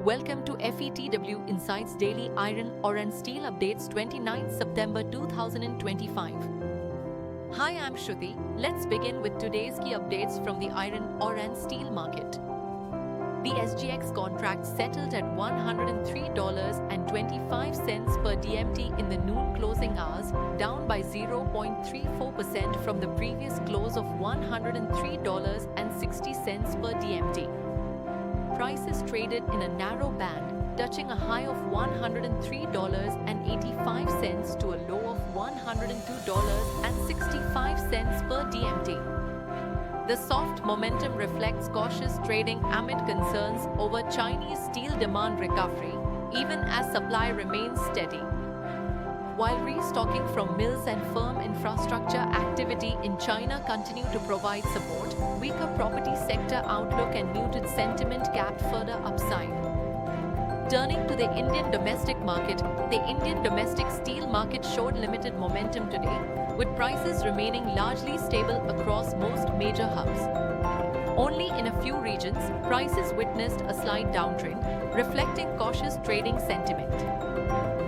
Welcome to FETW Insights Daily Iron Ore and Steel Updates 29 September 2025. Hi, I'm Shruti. Let's begin with today's key updates from the iron ore and steel market. The SGX contract settled at $103.25 per DMT in the noon closing hours, down by 0.34% from the previous close of $103.60 per DMT. Prices traded in a narrow band, touching a high of $103.85 to a low of $102.65 per DMT. The soft momentum reflects cautious trading amid concerns over Chinese steel demand recovery, even as supply remains steady. While restocking from mills and firm infrastructure activity in China continue to provide support, weaker property sector outlook and muted sentiment capped further upside. Turning to the Indian domestic market, the Indian domestic steel market showed limited momentum today, with prices remaining largely stable across most major hubs. Only in a few regions, prices witnessed a slight downtrend, reflecting cautious trading sentiment.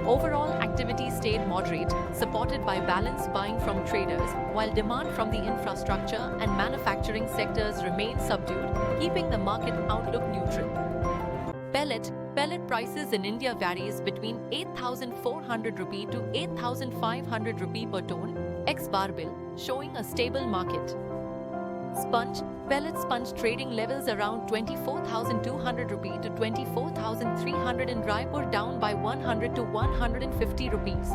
Overall activity stayed moderate, supported by balanced buying from traders, while demand from the infrastructure and manufacturing sectors remained subdued, keeping the market outlook neutral. Pellet prices in India varies between 8,400 rupee to 8,500 rupee per ton, ex-bar bill, showing a stable market. Pellet sponge trading levels around 24,200 rupee to 24,300 in Raipur, down by 100 to 150 rupees.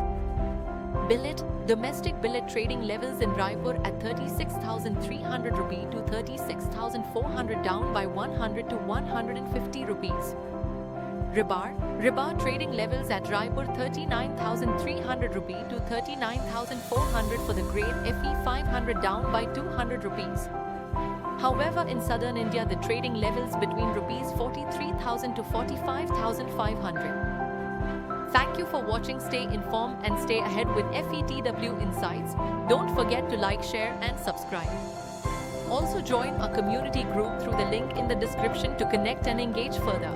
Domestic billet trading levels in Raipur at 36,300 rupee to 36,400, down by 100 to 150 rupees. Rebar trading levels at Raipur 39,300 rupee to 39,400 for the grade Fe 500, down by 200 rupees. However, in southern India, the trading levels between rupees 43,000 to 45,500. Thank you for watching. Stay informed and stay ahead with FETW Insights. Don't forget to like, share and subscribe. Also join our community group through the link in the description to connect and engage further.